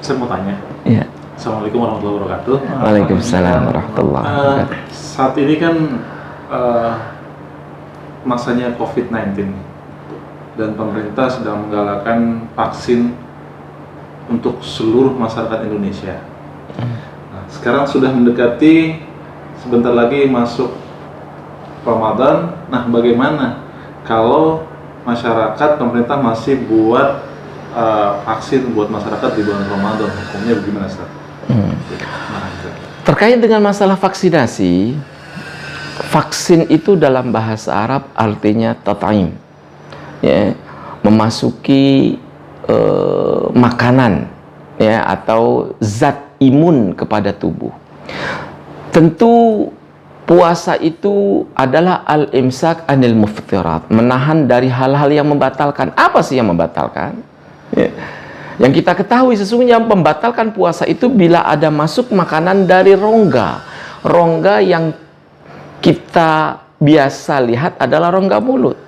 Saya mau tanya. Ya. Assalamualaikum warahmatullahi wabarakatuh. Waalaikumsalam warahmatullahi wabarakatuh. Saat ini kan masanya COVID-19 dan pemerintah sedang menggalakkan vaksin untuk seluruh masyarakat Indonesia. Nah, sekarang sudah mendekati, sebentar lagi masuk Ramadan. Nah, bagaimana kalau masyarakat, pemerintah masih buat vaksin buat masyarakat di bulan Ramadan? Hukumnya bagaimana, Ustaz? Terkait dengan masalah vaksinasi, vaksin itu dalam bahasa Arab artinya tat'im, ya, memasuki makanan, ya, atau zat imun kepada tubuh. Tentu puasa itu adalah al-imsak anil muftirat, menahan dari hal-hal yang membatalkan. Apa sih yang membatalkan? Ya. Yang kita ketahui sesungguhnya membatalkan puasa itu bila ada masuk makanan dari rongga. Rongga yang kita biasa lihat adalah rongga mulut.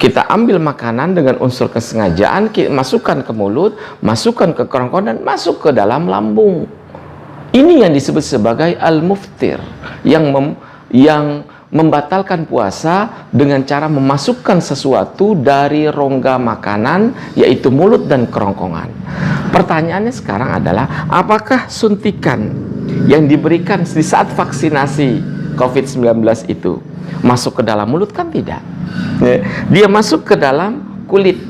Kita ambil makanan dengan unsur kesengajaan, kita masukkan ke mulut, masukkan ke kerongkongan, masuk ke dalam lambung. Ini yang disebut sebagai al-muftir, yang membatalkan puasa dengan cara memasukkan sesuatu dari rongga makanan, yaitu mulut dan kerongkongan. Pertanyaannya sekarang adalah, apakah suntikan yang diberikan di saat vaksinasi COVID-19 itu masuk ke dalam mulut? Kan tidak. Dia masuk ke dalam kulit,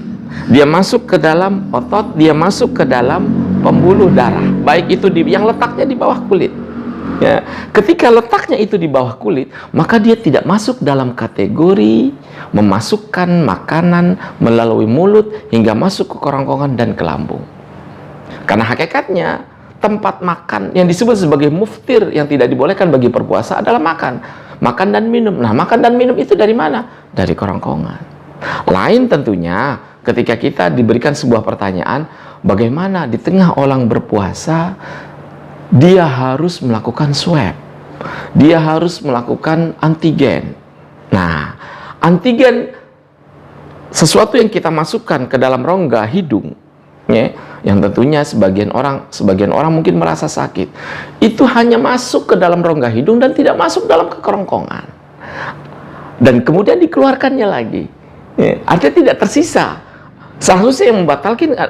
dia masuk ke dalam otot, dia masuk ke dalam pembuluh darah, baik itu yang letaknya di bawah kulit. Ya, ketika letaknya itu di bawah kulit, maka dia tidak masuk dalam kategori memasukkan makanan melalui mulut hingga masuk ke kerongkongan dan ke lambung. Karena hakikatnya tempat makan yang disebut sebagai muftir yang tidak dibolehkan bagi berpuasa adalah makan dan minum. Nah, makan dan minum itu dari mana? Dari kerongkongan. Lain tentunya ketika kita diberikan sebuah pertanyaan, bagaimana di tengah orang berpuasa dia harus melakukan swab, dia harus melakukan antigen. Nah, antigen sesuatu yang kita masukkan ke dalam rongga hidung, ya, yang tentunya sebagian orang mungkin merasa sakit. Itu hanya masuk ke dalam rongga hidung dan tidak masuk dalam kerongkongan. Dan kemudian dikeluarkannya lagi. Ya, artinya tidak tersisa. Seharusnya yang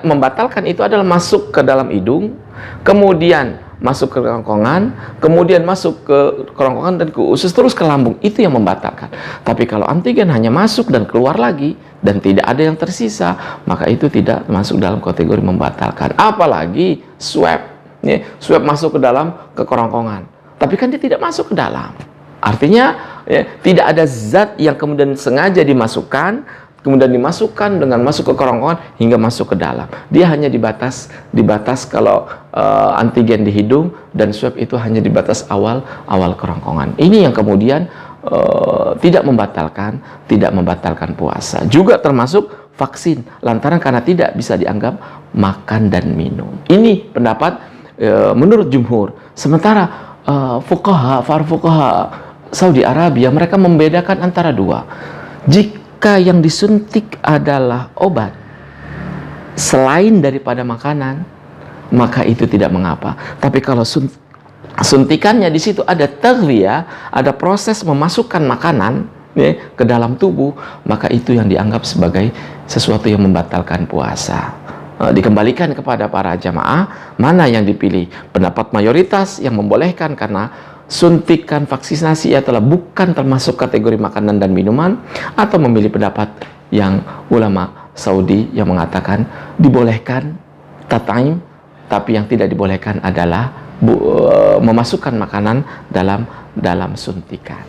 membatalkan itu adalah masuk ke dalam hidung, kemudian masuk ke kerongkongan, kemudian masuk ke kerongkongan dan ke usus, terus ke lambung. Itu yang membatalkan. Tapi kalau antigen hanya masuk dan keluar lagi dan tidak ada yang tersisa, maka itu tidak masuk dalam kategori membatalkan. Apalagi swab, ya, swab masuk ke kerongkongan, tapi kan dia tidak masuk ke dalam. Artinya, ya, tidak ada zat yang kemudian sengaja dimasukkan, kemudian dimasukkan dengan masuk ke kerongkongan hingga masuk ke dalam. Dia hanya dibatas kalau antigen di hidung, dan swab itu hanya dibatas awal kerongkongan. Ini yang kemudian tidak membatalkan puasa. Juga termasuk vaksin, lantaran karena tidak bisa dianggap makan dan minum. Ini pendapat menurut jumhur. Sementara fuqaha Saudi Arabia, mereka membedakan antara dua. Jika yang disuntik adalah obat selain daripada makanan, maka itu tidak mengapa. Tapi kalau suntikannya di situ ada taghliyah, ada proses memasukkan makanan, ya, ke dalam tubuh, maka itu yang dianggap sebagai sesuatu yang membatalkan puasa. Dikembalikan kepada para jamaah mana yang dipilih. Pendapat mayoritas yang membolehkan karena suntikan vaksinasi adalah bukan termasuk kategori makanan dan minuman, atau memilih pendapat yang ulama Saudi yang mengatakan dibolehkan tat'im, tapi yang tidak dibolehkan adalah memasukkan makanan dalam suntikan.